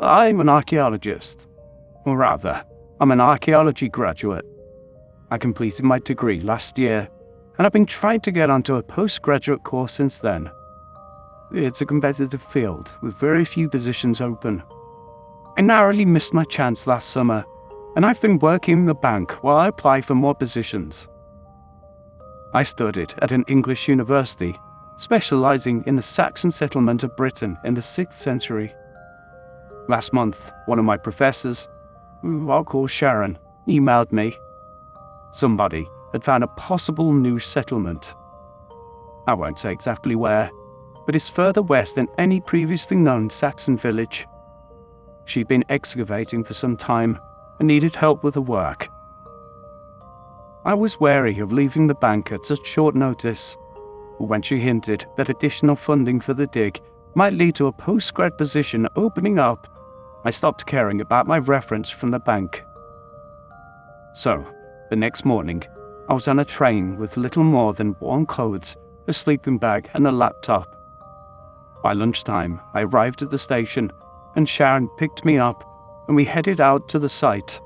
I'm an archaeologist. Or rather, I'm an archaeology graduate. I completed my degree last year, and I've been trying to get onto a postgraduate course since then. It's a competitive field with very few positions open. I narrowly missed my chance last summer, and I've been working in the bank while I apply for more positions. I studied at an English university, specializing in the Saxon settlement of Britain in the 6th century. Last month, one of my professors, who I'll call Sharon, emailed me. Somebody had found a possible new settlement. I won't say exactly where, but it's further west than any previously known Saxon village. She'd been excavating for some time and needed help with the work. I was wary of leaving the bank at such short notice, but when she hinted that additional funding for the dig might lead to a postgrad position opening up, I stopped caring about my reference from the bank. So, the next morning, I was on a train with little more than warm clothes, a sleeping bag and a laptop. By lunchtime, I arrived at the station and Sharon picked me up and we headed out to the site.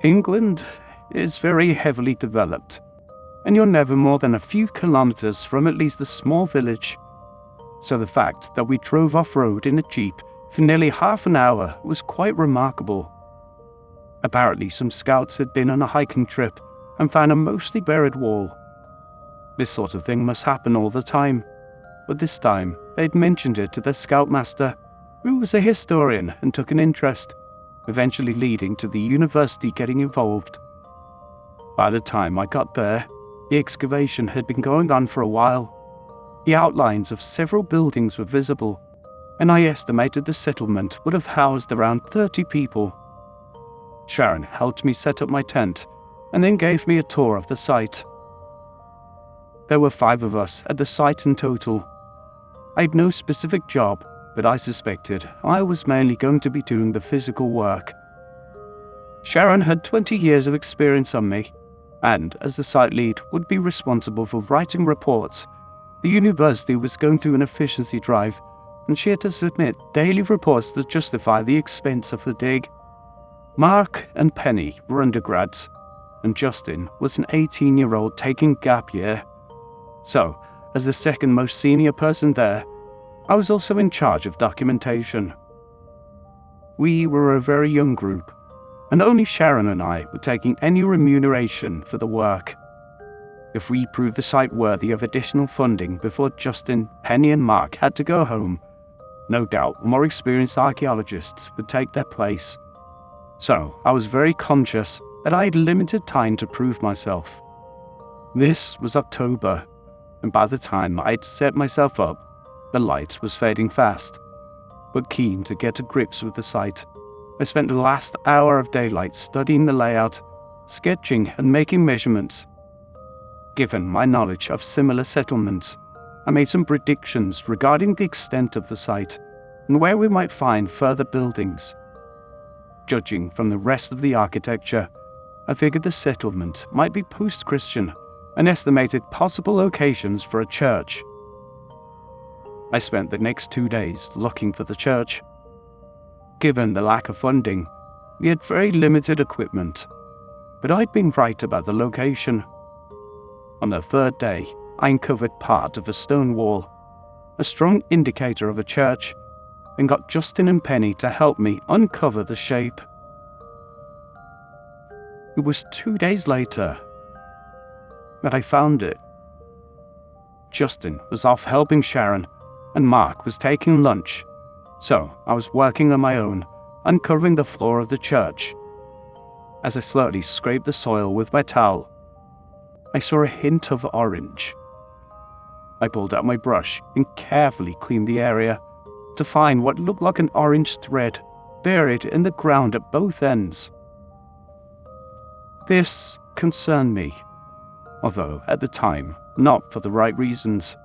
England is very heavily developed, and you're never more than a few kilometers from at least a small village. So the fact that we drove off-road in a jeep for nearly half an hour was quite remarkable. Apparently some scouts had been on a hiking trip and found a mostly buried wall. This sort of thing must happen all the time, but this time they'd mentioned it to their scoutmaster, who was a historian and took an interest, eventually leading to the university getting involved. By the time I got there, the excavation had been going on for a while. The outlines of several buildings were visible, and I estimated the settlement would have housed around 30 people. Sharon helped me set up my tent and then gave me a tour of the site. There were 5 of us at the site in total. I had no specific job, but I suspected I was mainly going to be doing the physical work. Sharon had 20 years of experience on me, and as the site lead would be responsible for writing reports, the university was going through an efficiency drive, and she had to submit daily reports that justify the expense of the dig. Mark and Penny were undergrads, and Justin was an 18-year-old taking gap year. So, as the second most senior person there, I was also in charge of documentation. We were a very young group, and only Sharon and I were taking any remuneration for the work. If we proved the site worthy of additional funding before Justin, Penny and Mark had to go home, no doubt more experienced archaeologists would take their place. So I was very conscious that I had limited time to prove myself. This was October, and by the time I'd set myself up, the light was fading fast. But keen to get to grips with the site, I spent the last hour of daylight studying the layout, sketching and making measurements. Given my knowledge of similar settlements, I made some predictions regarding the extent of the site and where we might find further buildings. Judging from the rest of the architecture, I figured the settlement might be post-Christian and estimated possible locations for a church. I spent the next 2 days looking for the church. Given the lack of funding, we had very limited equipment, but I'd been right about the location. On the 3rd day, I uncovered part of a stone wall, a strong indicator of a church, and got Justin and Penny to help me uncover the shape. It was 2 days later that I found it. Justin was off helping Sharon, and Mark was taking lunch, so I was working on my own, uncovering the floor of the church. As I slowly scraped the soil with my towel, I saw a hint of orange. I pulled out my brush and carefully cleaned the area to find what looked like an orange thread buried in the ground at both ends. This concerned me, although at the time not for the right reasons.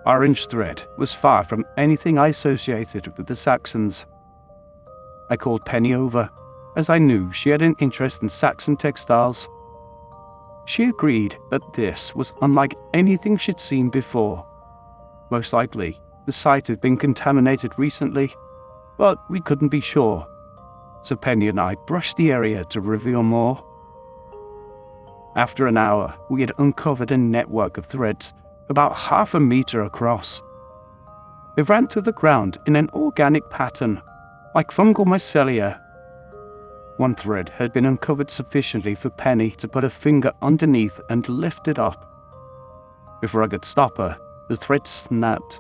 Orange thread was far from anything I associated with the Saxons. I called Penny over, as I knew she had an interest in Saxon textiles. She agreed that this was unlike anything she'd seen before. Most likely, the site had been contaminated recently, but we couldn't be sure. So Penny and I brushed the area to reveal more. After an hour, we had uncovered a network of threads about half a meter across. They ran through the ground in an organic pattern, like fungal mycelia. One thread had been uncovered sufficiently for Penny to put her finger underneath and lift it up. Before I could stop her, the thread snapped.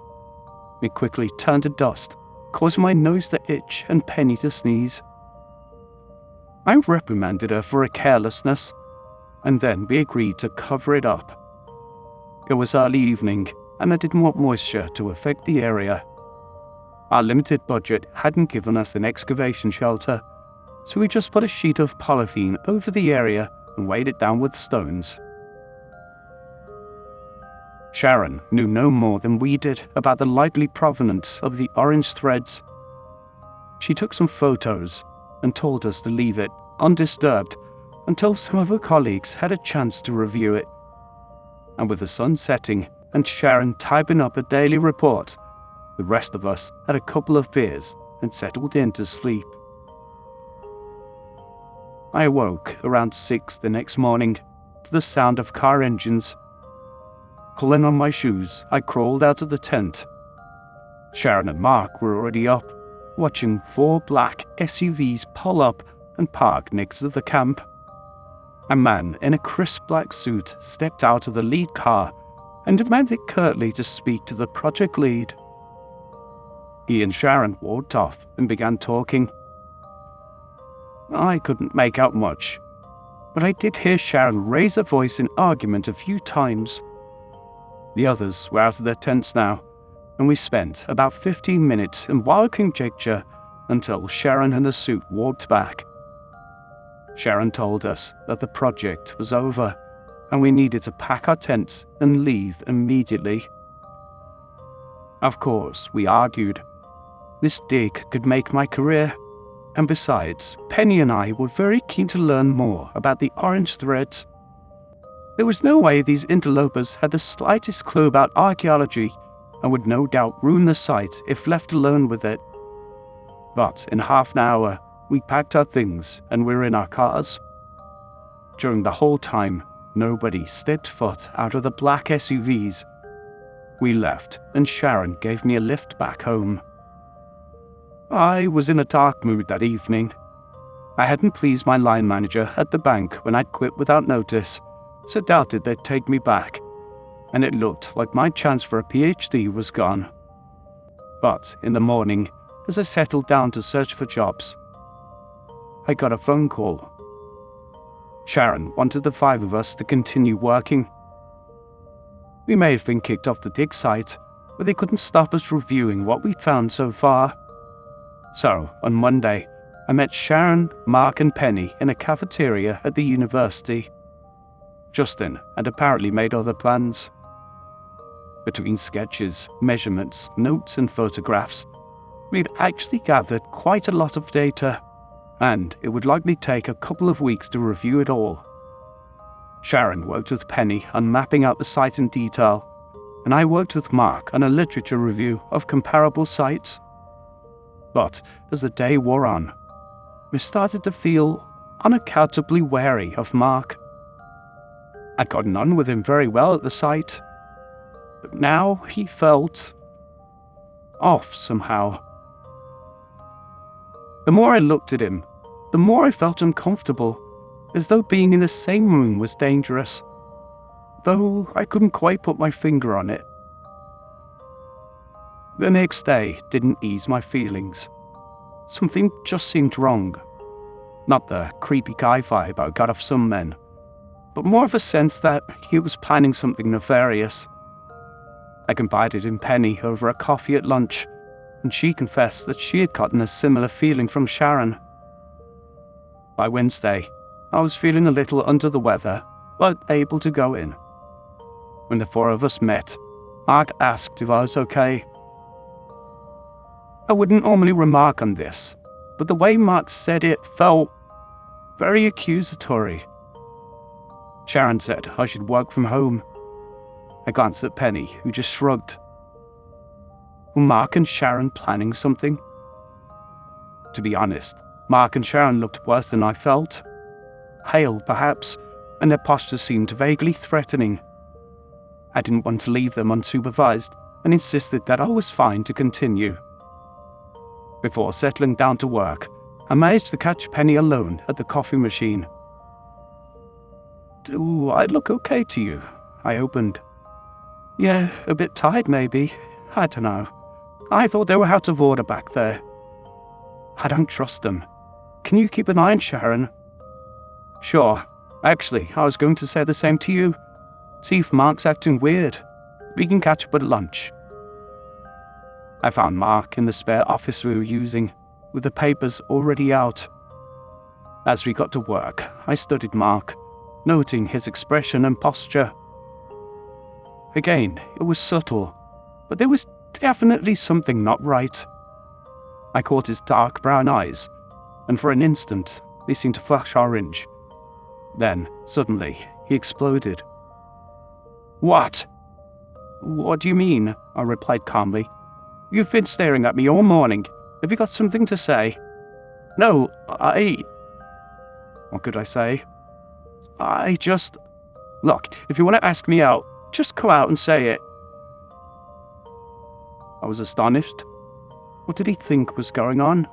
It quickly turned to dust, causing my nose to itch and Penny to sneeze. I reprimanded her for her carelessness, and then we agreed to cover it up. It was early evening, and I didn't want moisture to affect the area. Our limited budget hadn't given us an excavation shelter, so we just put a sheet of polythene over the area and weighed it down with stones. Sharon knew no more than we did about the likely provenance of the orange threads. She took some photos and told us to leave it undisturbed until some of her colleagues had a chance to review it. And with the sun setting and Sharon typing up a daily report, the rest of us had a couple of beers and settled in to sleep. I awoke around 6 the next morning to the sound of car engines. Pulling on my shoes, I crawled out of the tent. Sharon and Mark were already up, watching 4 black SUVs pull up and park next to the camp. A man in a crisp black suit stepped out of the lead car and demanded curtly to speak to the project lead. He and Sharon walked off and began talking. I couldn't make out much, but I did hear Sharon raise her voice in argument a few times. The others were out of their tents now, and we spent about 15 minutes in wild conjecture until Sharon and the suit walked back. Sharon told us that the project was over, and we needed to pack our tents and leave immediately. Of course, we argued. This dig could make my career, and besides, Penny and I were very keen to learn more about the orange threads. There was no way these interlopers had the slightest clue about archaeology and would no doubt ruin the site if left alone with it. But in half an hour, we packed our things and were in our cars. During the whole time, nobody stepped foot out of the black SUVs. We left, and Sharon gave me a lift back home. I was in a dark mood that evening. I hadn't pleased my line manager at the bank when I'd quit without notice, so doubted they'd take me back, and it looked like my chance for a PhD was gone. But in the morning, as I settled down to search for jobs, I got a phone call. Sharon wanted the 5 of us to continue working. We may have been kicked off the dig site, but they couldn't stop us reviewing what we'd found so far. So, on Monday, I met Sharon, Mark and Penny in a cafeteria at the university. Justin had apparently made other plans. Between sketches, measurements, notes and photographs, we'd actually gathered quite a lot of data, and it would likely take a couple of weeks to review it all. Sharon worked with Penny on mapping out the site in detail, and I worked with Mark on a literature review of comparable sites. But as the day wore on, we started to feel unaccountably wary of Mark. I'd gotten on with him very well at the site, but now he felt off somehow. The more I looked at him, the more I felt uncomfortable, as though being in the same room was dangerous, though I couldn't quite put my finger on it. The next day didn't ease my feelings. Something just seemed wrong. Not the creepy guy vibe I got off some men, but more of a sense that he was planning something nefarious. I confided in Penny over a coffee at lunch, and she confessed that she had gotten a similar feeling from Sharon. By Wednesday, I was feeling a little under the weather, but able to go in. When the 4 of us met, Mark asked if I was okay. I wouldn't normally remark on this, but the way Mark said it felt very accusatory. Sharon said I should work from home. I glanced at Penny, who just shrugged. Were Mark and Sharon planning something? To be honest, Mark and Sharon looked worse than I felt. Pale, perhaps, and their posture seemed vaguely threatening. I didn't want to leave them unsupervised and insisted that I was fine to continue. Before settling down to work, I managed to catch Penny alone at the coffee machine. "Do I look okay to you?" I opened. "Yeah, a bit tired maybe. I don't know. I thought they were out of order back there." "I don't trust them. Can you keep an eye on Sharon?" "Sure. Actually, I was going to say the same to you. See if Mark's acting weird. We can catch up at lunch." I found Mark in the spare office we were using, with the papers already out. As we got to work, I studied Mark, noting his expression and posture. Again, it was subtle, but there was definitely something not right. I caught his dark brown eyes, and for an instant, they seemed to flash orange. Then, suddenly, he exploded. "What?" "What do you mean?" I replied calmly. "You've been staring at me all morning. Have you got something to say?" "No, What could I say? Look, if you want to ask me out, just go out and say it." I was astonished. What did he think was going on?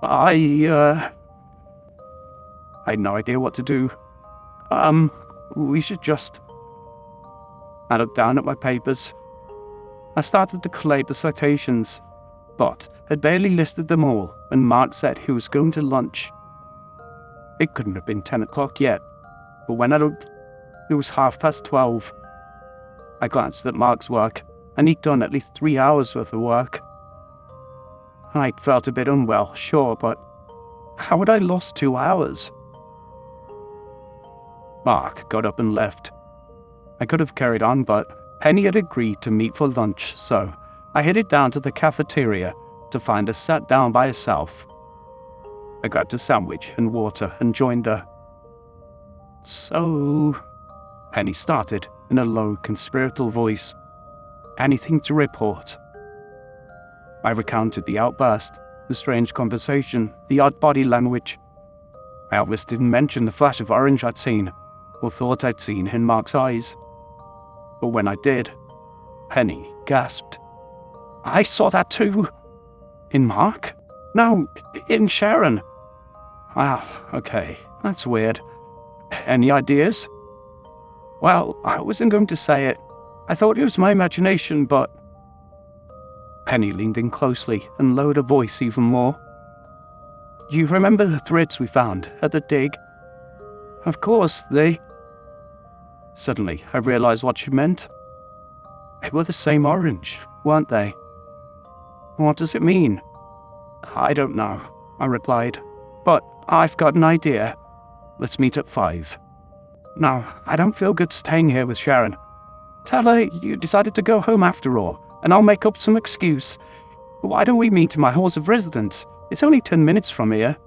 I had no idea what to do. We should just... I looked down at my papers. I started to collate the citations, but had barely listed them all when Mark said he was going to lunch. It couldn't have been 10 o'clock yet, but when I looked, it was 12:30. I glanced at Mark's work, and he'd done at least 3 hours worth of work. I felt a bit unwell, sure, but how had I lost 2 hours? Mark got up and left. I could have carried on, but Penny had agreed to meet for lunch, so I headed down to the cafeteria to find her sat down by herself. I grabbed a sandwich and water and joined her. "So," Penny started in a low, conspiratorial voice. "Anything to report?" I recounted the outburst, the strange conversation, the odd body language. I almost didn't mention the flash of orange I'd seen, or thought I'd seen in Mark's eyes. But when I did, Penny gasped. "I saw that too." "In Mark? No, in Sharon." "Ah, okay, that's weird. Any ideas?" "Well, I wasn't going to say it. I thought it was my imagination, but..." Penny leaned in closely and lowered her voice even more. "You remember the threads we found at the dig?" "Of course, they..." Suddenly, I realized what she meant. They were the same orange, weren't they? "What does it mean?" "I don't know," I replied. "But I've got an idea. Let's meet at 5. No, I don't feel good staying here with Sharon. Tell her you decided to go home after all, and I'll make up some excuse. Why don't we meet in my halls of residence? It's only 10 minutes from here."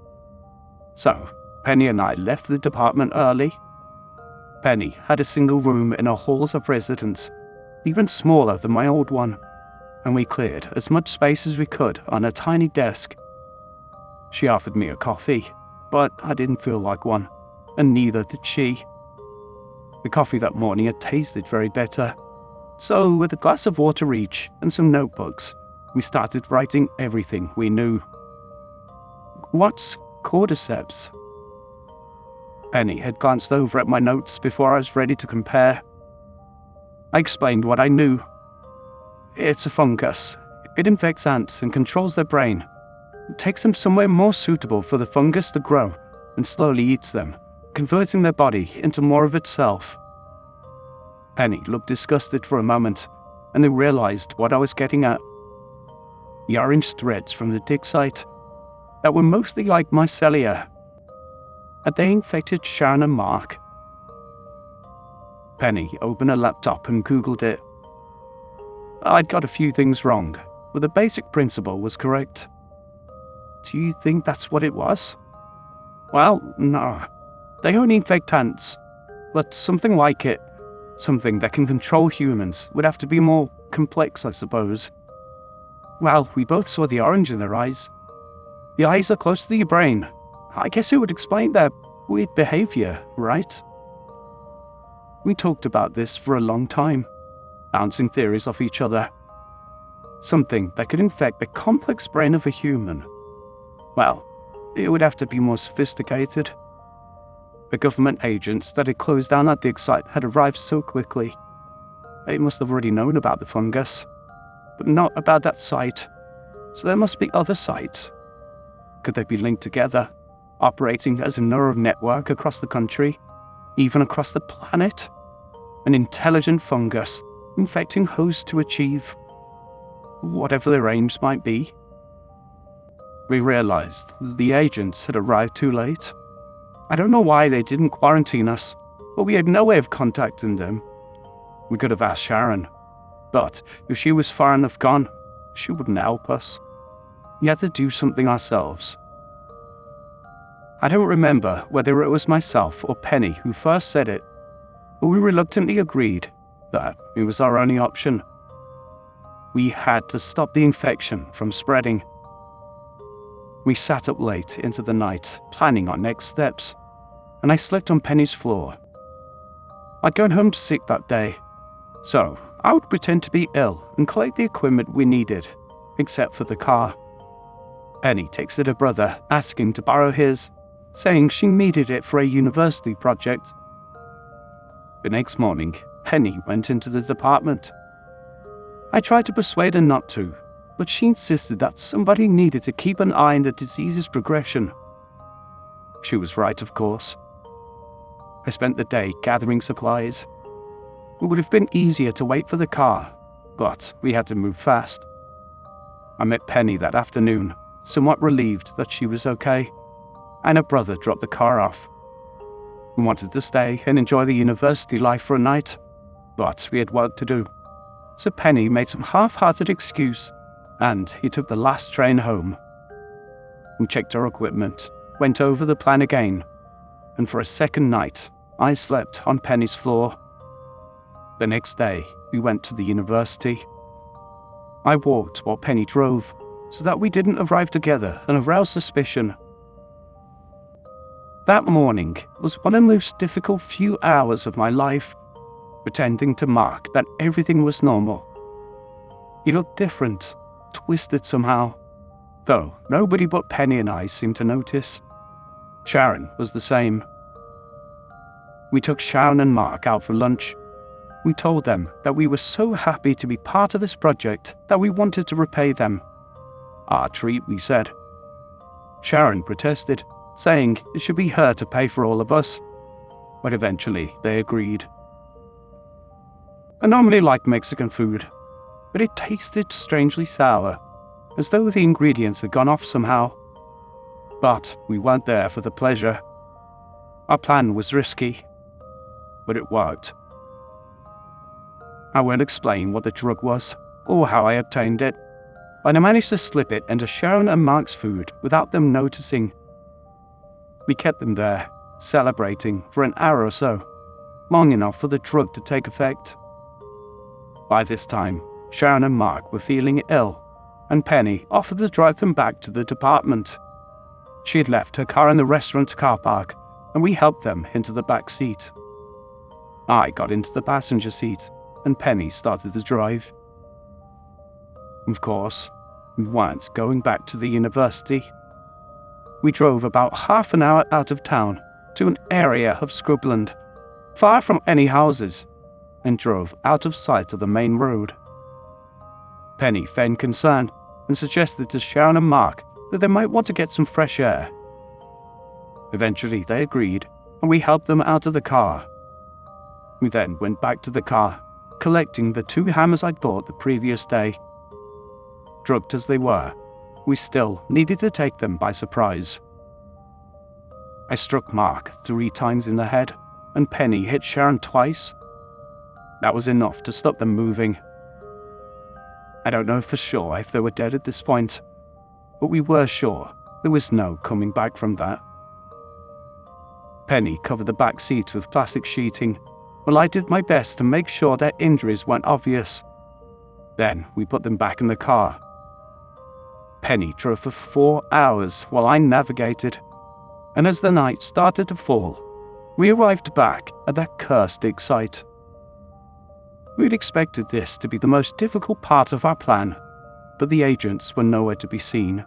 So, Penny and I left the department early. Penny had a single room in her halls of residence, even smaller than my old one, and we cleared as much space as we could on a tiny desk. She offered me a coffee, but I didn't feel like one, and neither did she. The coffee that morning had tasted very bitter, so with a glass of water each and some notebooks, we started writing everything we knew. "What's cordyceps?" Penny had glanced over at my notes before I was ready to compare. I explained what I knew. "It's a fungus. It infects ants and controls their brain. It takes them somewhere more suitable for the fungus to grow and slowly eats them, converting their body into more of itself." Penny looked disgusted for a moment, and then realized what I was getting at. The orange threads from the dig site that were mostly like mycelia. Had they infected Sharon and Mark? Penny opened her laptop and Googled it. I'd got a few things wrong, but the basic principle was correct. Do you think that's what it was? Well, no. They only infect ants, but something like it, something that can control humans, would have to be more complex, I suppose. Well, we both saw the orange in their eyes. The eyes are close to your brain. I guess it would explain their weird behavior, right? We talked about this for a long time, bouncing theories off each other. Something that could infect the complex brain of a human. Well, it would have to be more sophisticated. The government agents that had closed down our dig site had arrived so quickly. They must have already known about the fungus, but not about that site. So there must be other sites. Could they be linked together, operating as a neural network across the country, even across the planet? An intelligent fungus infecting hosts to achieve whatever their aims might be. We realized that the agents had arrived too late. I don't know why they didn't quarantine us, but we had no way of contacting them. We could have asked Sharon, but if she was far enough gone, she wouldn't help us. We had to do something ourselves. I don't remember whether it was myself or Penny who first said it, but we reluctantly agreed that it was our only option. We had to stop the infection from spreading. We sat up late into the night, planning our next steps, and I slept on Penny's floor. I'd gone home sick that day, so I would pretend to be ill and collect the equipment we needed, except for the car. Penny texted her brother asking to borrow his, saying she needed it for a university project. The next morning, Penny went into the department. I tried to persuade her not to, but she insisted that somebody needed to keep an eye on the disease's progression. She was right, of course. I spent the day gathering supplies. It would have been easier to wait for the car, but we had to move fast. I met Penny that afternoon, somewhat relieved that she was okay, and her brother dropped the car off. We wanted to stay and enjoy the university life for a night, but we had work to do. So Penny made some half-hearted excuse, and he took the last train home. We checked our equipment, went over the plan again, and for a second night, I slept on Penny's floor. The next day, we went to the university. I walked while Penny drove, so that we didn't arrive together and arouse suspicion. That morning was one of the most difficult few hours of my life, pretending to Mark that everything was normal. He looked different, twisted somehow, though nobody but Penny and I seemed to notice. Sharon was the same. We took Sharon and Mark out for lunch. We told them that we were so happy to be part of this project that we wanted to repay them. Our treat, we said. Sharon protested, saying it should be her to pay for all of us, but eventually they agreed. I normally like Mexican food, but it tasted strangely sour, as though the ingredients had gone off somehow. But we weren't there for the pleasure. Our plan was risky, but it worked. I won't explain what the drug was, or how I obtained it, but I managed to slip it into Sharon and Mark's food without them noticing. We kept them there, celebrating for an hour or so, long enough for the drug to take effect. By this time, Sharon and Mark were feeling ill, and Penny offered to drive them back to the department. She had left her car in the restaurant car park, and we helped them into the back seat. I got into the passenger seat, and Penny started to drive. Of course, we weren't going back to the university. We drove about half an hour out of town to an area of scrubland, far from any houses, and drove out of sight of the main road. Penny feigned concern and suggested to Sharon and Mark that they might want to get some fresh air. Eventually they agreed, and we helped them out of the car. We then went back to the car, collecting the 2 hammers I'd bought the previous day. Drugged as they were, we still needed to take them by surprise. I struck Mark 3 times in the head, and Penny hit Sharon twice. That was enough to stop them moving. I don't know for sure if they were dead at this point, but we were sure there was no coming back from that. Penny covered the back seats with plastic sheeting, while I did my best to make sure their injuries weren't obvious. Then we put them back in the car. Penny drove for 4 hours while I navigated, and as the night started to fall, we arrived back at that cursed dig site. We'd expected this to be the most difficult part of our plan, but the agents were nowhere to be seen.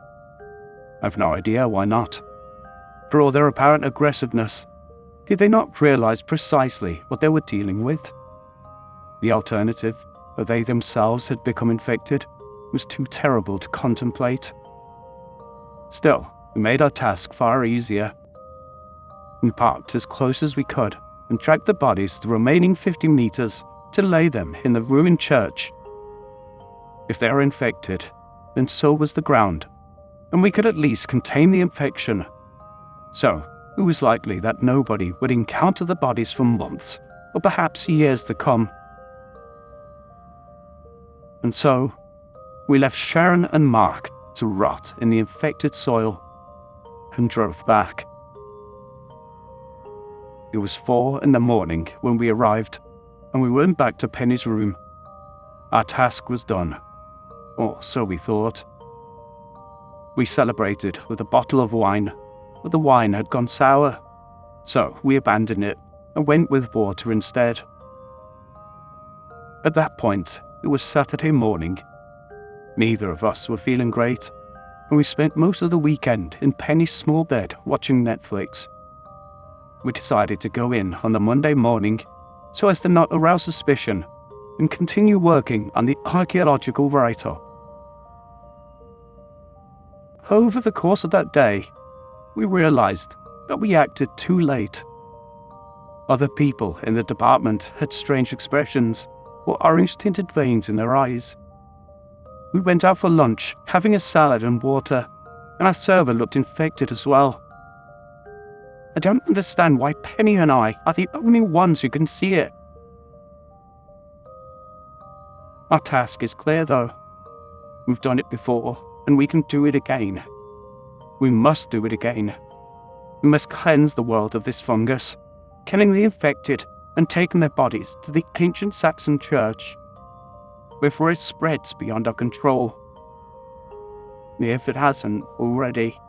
I've no idea why not. For all their apparent aggressiveness, did they not realize precisely what they were dealing with? The alternative, that they themselves had become infected, was too terrible to contemplate. Still, we made our task far easier. We parked as close as we could and dragged the bodies the remaining 50 meters to lay them in the ruined church. If they were infected, then so was the ground, and we could at least contain the infection. So, it was likely that nobody would encounter the bodies for months, or perhaps years to come. And so, we left Sharon and Mark to rot in the infected soil, and drove back. It was 4 a.m. when we arrived, and we went back to Penny's room. Our task was done, or so we thought. We celebrated with a bottle of wine, but the wine had gone sour, so we abandoned it and went with water instead. At that point, it was Saturday morning. Neither of us were feeling great, and we spent most of the weekend in Penny's small bed watching Netflix. We decided to go in on the Monday morning so as to not arouse suspicion and continue working on the archaeological write-up. Over the course of that day, we realized that we acted too late. Other people in the department had strange expressions or orange-tinted veins in their eyes. We went out for lunch, having a salad and water, and our server looked infected as well. I don't understand why Penny and I are the only ones who can see it. Our task is clear though. We've done it before, and we can do it again. We must do it again. We must cleanse the world of this fungus, killing the infected and taking their bodies to the ancient Saxon church, before it spreads beyond our control. If it hasn't already.